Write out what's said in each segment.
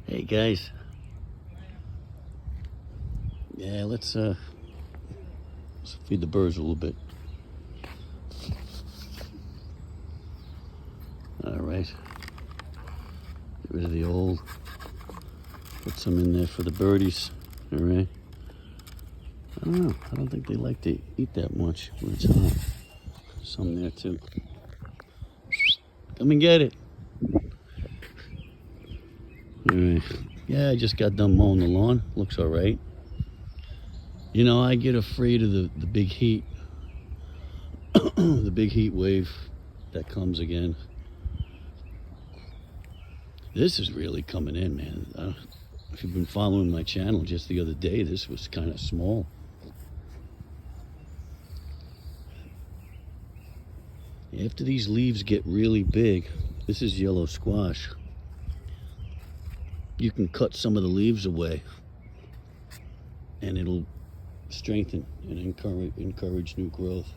Hey guys, yeah, let's feed the birds a little bit. All right, get rid of the old, put some in there for the birdies. All right, I don't know, I don't think they like to eat that much when it's hot. Some there too. Come and get it. All right, yeah, I just got done mowing the lawn. Looks all right. You know, I get afraid of the big heat, the big heat wave that comes again. This is really coming in, man. If you've been following my channel, just the other day, this was kind of small. After these leaves get really big, this is yellow squash. You can cut some of the leaves away and it'll strengthen and encourage new growth.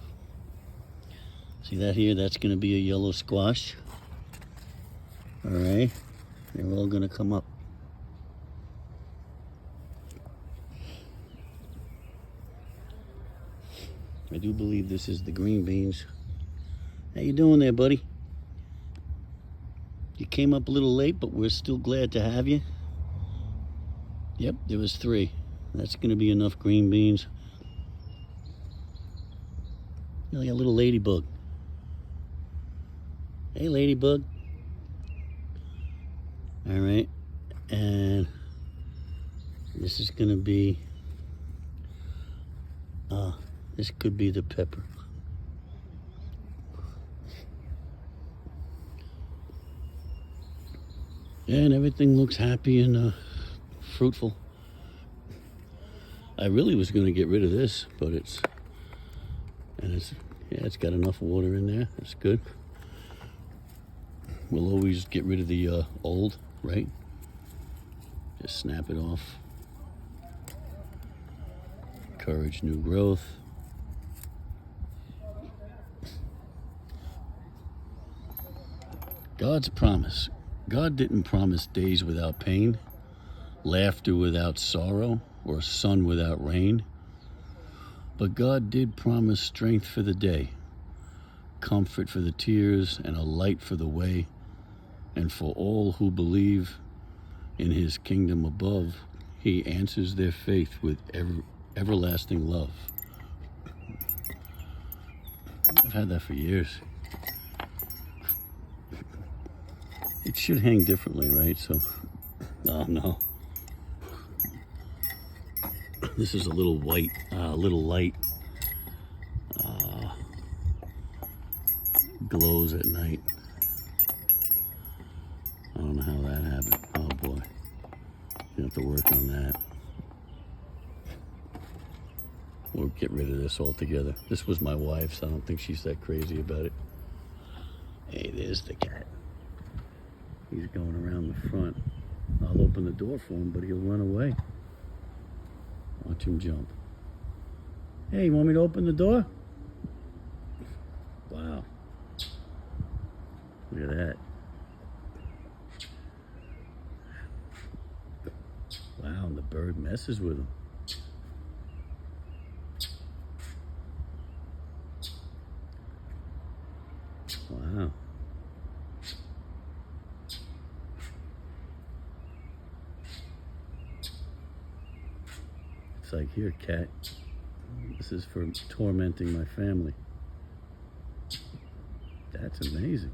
See that here? That's going to be a yellow squash. All right, they're all going to come up. I do believe this is the green beans. How you doing there, buddy? You came up a little late, but we're still glad to have you. Yep, there was 3. That's going to be enough green beans. You're like a little ladybug. Hey, ladybug. All right, and this is going to be, this could be the pepper. And everything looks happy and fruitful. I really was going to get rid of this, but it's got enough water in there. That's good. We'll always get rid of the old, right? Just snap it off. Encourage new growth. God's promise. God didn't promise days without pain, laughter without sorrow, or sun without rain. But God did promise strength for the day, comfort for the tears, and a light for the way. And for all who believe in his kingdom above, he answers their faith with everlasting love. I've had that for years. It should hang differently, right? So, oh no. This is a little white, little light. Glows at night. I don't know how that happened. Oh boy. You have to work on that. Or get rid of this altogether. This was my wife's. I don't think she's that crazy about it. Hey, there's the cat. He's going around the front. I'll open the door for him, but he'll run away. Watch him jump. Hey, you want me to open the door? Wow. Look at that. Wow, and the bird messes with him. Wow. It's like, here, cat. This is for tormenting my family. That's amazing.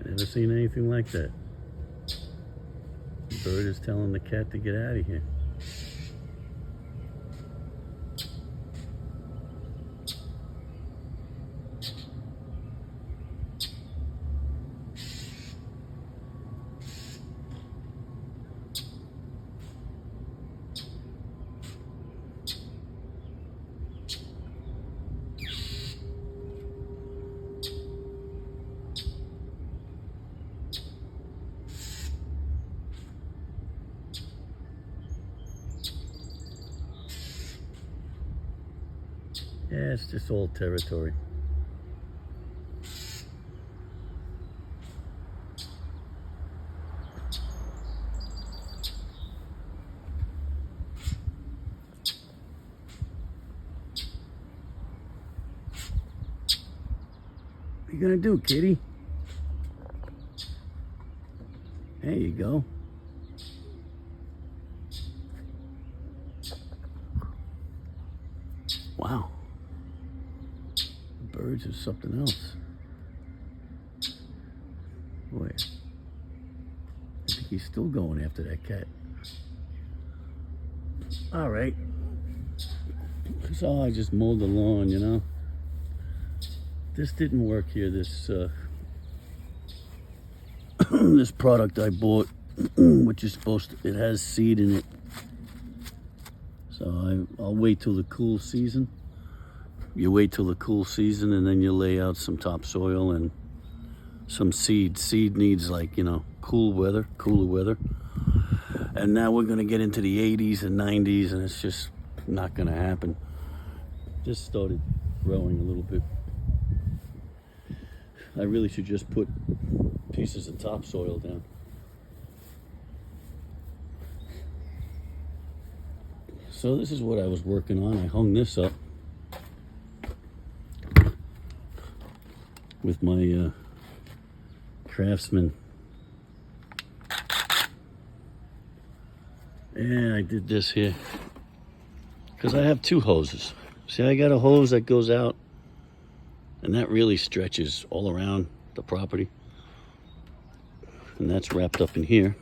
Never seen anything like that. The bird is telling the cat to get out of here. Yeah, it's just all territory. What you gonna do, kitty? There you go. Wow. Birds are something else. Boy, I think he's still going after that cat. All right. So I just mowed the lawn, you know. This didn't work here. This this product I bought, which is supposed to, it has seed in it. So I'll wait till the cool season. You wait till the cool season and then you lay out some topsoil and some seed. Seed needs, like, you know, cooler weather. And now we're gonna get into the 80s and 90s and it's just not gonna happen. Just started growing a little bit. I really should just put pieces of topsoil down. So this is what I was working on. I hung this up with my Craftsman. And I did this here because I have two hoses. See, I got a hose that goes out and that really stretches all around the property. And that's wrapped up in here.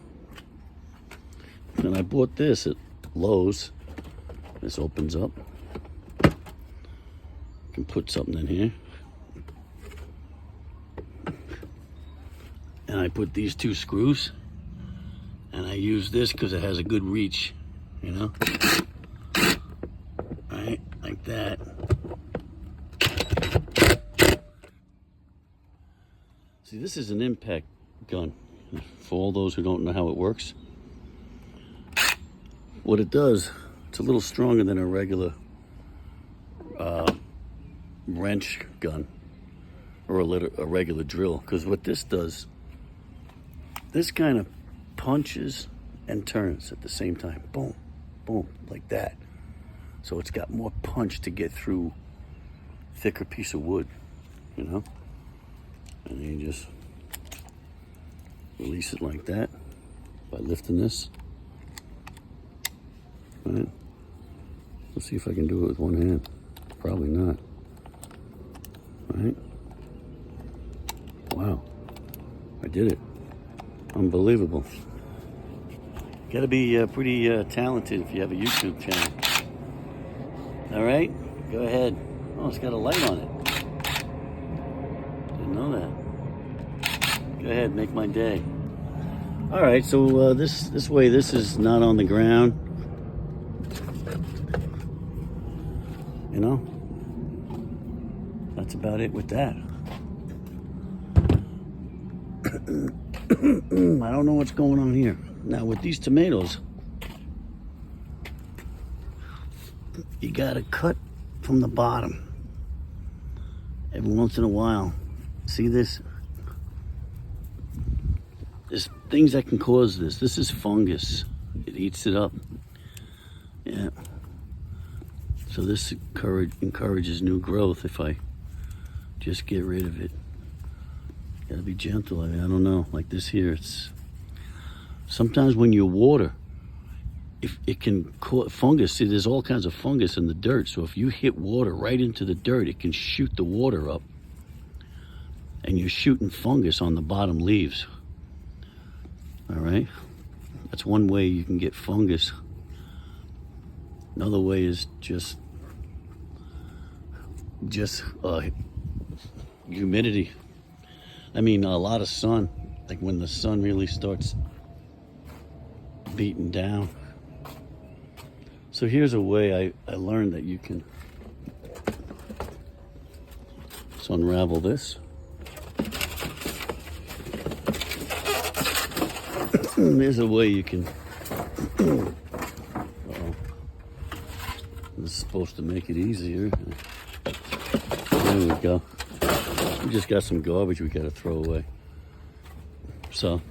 And I bought this at Lowe's. This opens up. You can put something in here. And I put these two screws. And I use this because it has a good reach, you know? Right, like that. See, this is an impact gun. For all those who don't know how it works, what it does, it's a little stronger than a regular wrench gun or a regular drill. Because what this does, this kind of punches and turns at the same time. Boom, boom, like that. So it's got more punch to get through thicker piece of wood, you know? And you just release it like that by lifting this. All right. Let's see if I can do it with one hand. Probably not. All right. Wow. I did it. Unbelievable. Got to be pretty talented if you have a YouTube channel. All right. Go ahead. Oh, it's got a light on it. Didn't know that. Go ahead, make my day. All right, so this way, this is not on the ground. You know, that's about it with that. I don't know what's going on here. Now with these tomatoes, you gotta cut from the bottom every once in a while. See this? There's things that can cause this. This is fungus. It eats it up. Yeah. So this encourages new growth if I just get rid of it. Gotta be gentle. I don't know. Like this here, it's sometimes when you water, if it can cause fungus. See, there's all kinds of fungus in the dirt. So if you hit water right into the dirt, it can shoot the water up. And you're shooting fungus on the bottom leaves. All right, that's one way you can get fungus. Another way is just humidity. I mean, a lot of sun, like when the sun really starts beating down. So here's a way I learned that you can unravel this. There's a way you can. This is supposed to make it easier. go. We just got some garbage we gotta throw away. So,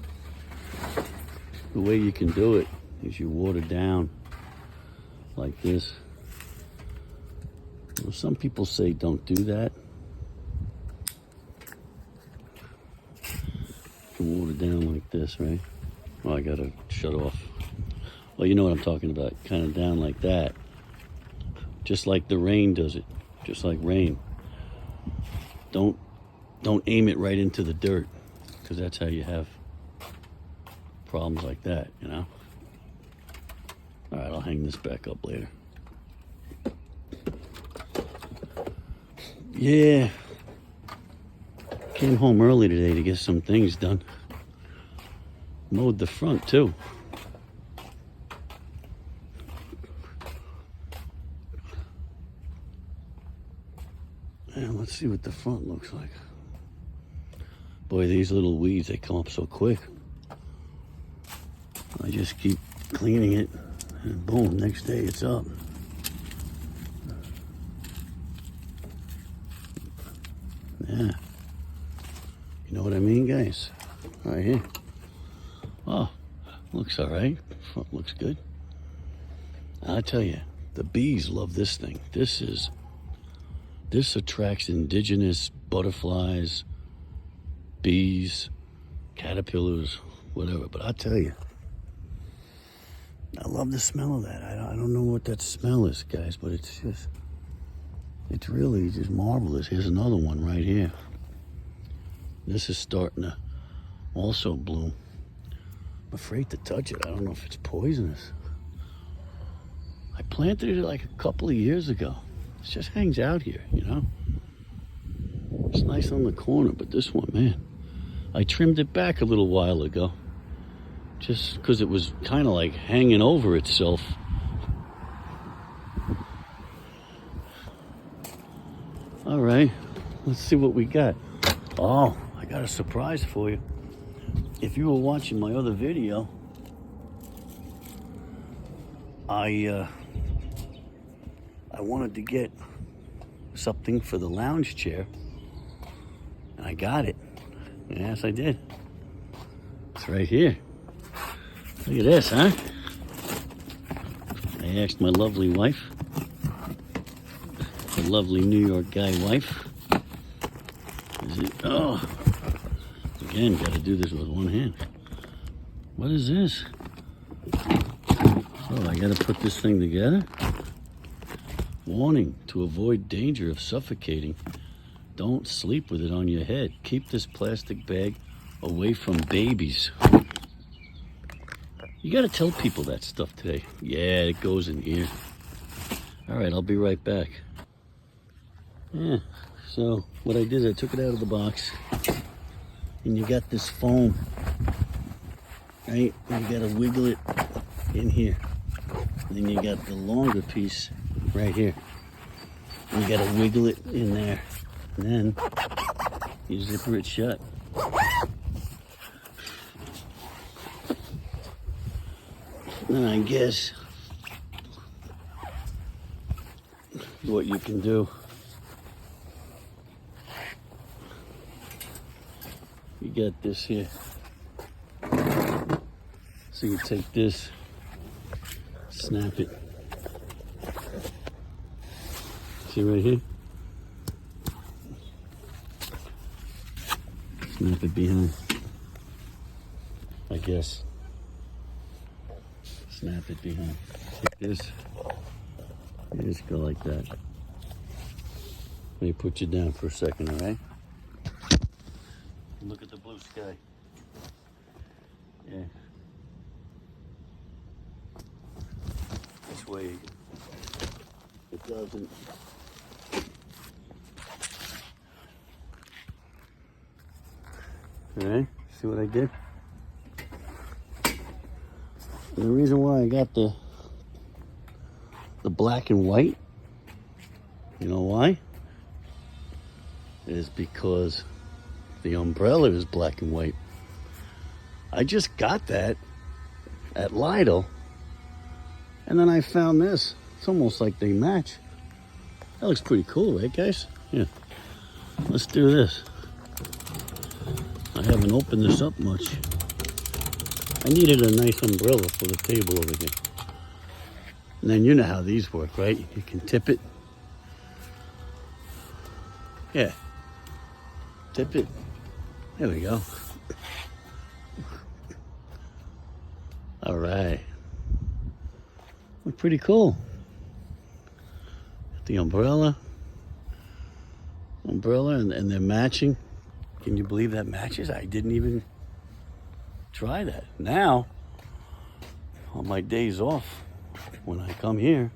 the way you can do it is you water down like this. Well, some people say don't do that. You can water down like this, right? Oh, I gotta shut off. Well, you know what I'm talking about. Kind of down like that. Just like the rain does it. Just like rain. Don't aim it right into the dirt, because that's how you have problems like that, you know? All right, I'll hang this back up later. Yeah. Came home early today to get some things done. Mowed the front too. And let's see what the front looks like. Boy, these little weeds, they come up so quick. I just keep cleaning it, and boom, next day it's up. Yeah. You know what I mean, guys? Right here. Oh, looks all right. Front looks good. I tell you, the bees love this thing. This attracts indigenous butterflies, bees, caterpillars, whatever. But I tell you, I love the smell of that. I don't know what that smell is, guys, but it's really just marvelous. Here's another one right here. This is starting to also bloom. I'm afraid to touch it. I don't know if it's poisonous. I planted it like a couple of years ago. It just hangs out here, you know? It's nice on the corner, but this one, man, I trimmed it back a little while ago. Just because it was kind of like hanging over itself. All right, let's see what we got. Oh, I got a surprise for you. If you were watching my other video, I wanted to get something for the lounge chair, and I got it. Yes, I did. It's right here. Look at this, huh? I asked my lovely wife, my lovely New York guy wife. Is it? Oh, again, got to do this with one hand. What is this? Oh, I got to put this thing together. Warning: to avoid danger of suffocating, don't sleep with it on your head. Keep this plastic bag away from babies. You got to tell people that stuff today. Yeah, it goes in here. All right, I'll be right back. Yeah, so what I did is I took it out of the box, and you got this foam, right? And you got to wiggle it in here. And then you got the longer piece right here. And you got to wiggle it in there. And then you zipper it shut. Then I guess what you can do, you got this here. So you take this, snap it. See right here? Snap it behind. I guess. Snap it behind. Take this. You just go like that. Let me put you down for a second, all right? Look at the blue sky. Yeah. This way it doesn't. All right, see what I did? And the reason why I got the black and white, you know why? Is because the umbrella is black and white. I just got that at Lidl, and then I found this. It's almost like they match. That looks pretty cool, right, guys? Yeah. Let's do this. I haven't opened this up much. I needed a nice umbrella for the table over here. And then you know how these work, right? You can tip it. Yeah. Tip it. There we go. All right. Look pretty cool. The umbrella. And they're matching. Can you believe that matches? I didn't even try that. Now, on my days off, when I come here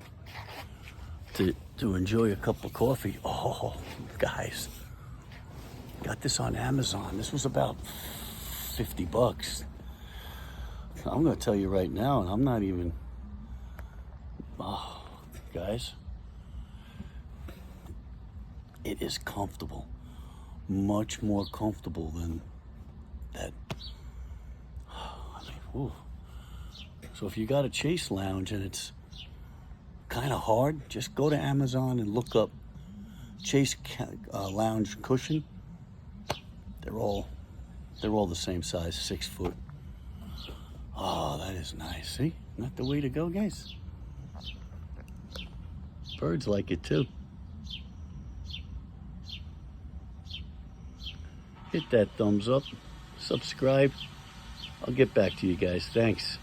to enjoy a cup of coffee, oh, guys, got this on Amazon. This was about $50. I'm going to tell you right now, and I'm not even, oh, guys, it is comfortable. Much more comfortable than that. I mean, ooh. So if you got a Chase lounge and it's kind of hard, just go to Amazon and look up Chase lounge cushion. They're all the same size, 6 foot. Oh, that is nice. See, not the way to go, guys. Birds like it too. Hit that thumbs up, subscribe. I'll get back to you guys. Thanks.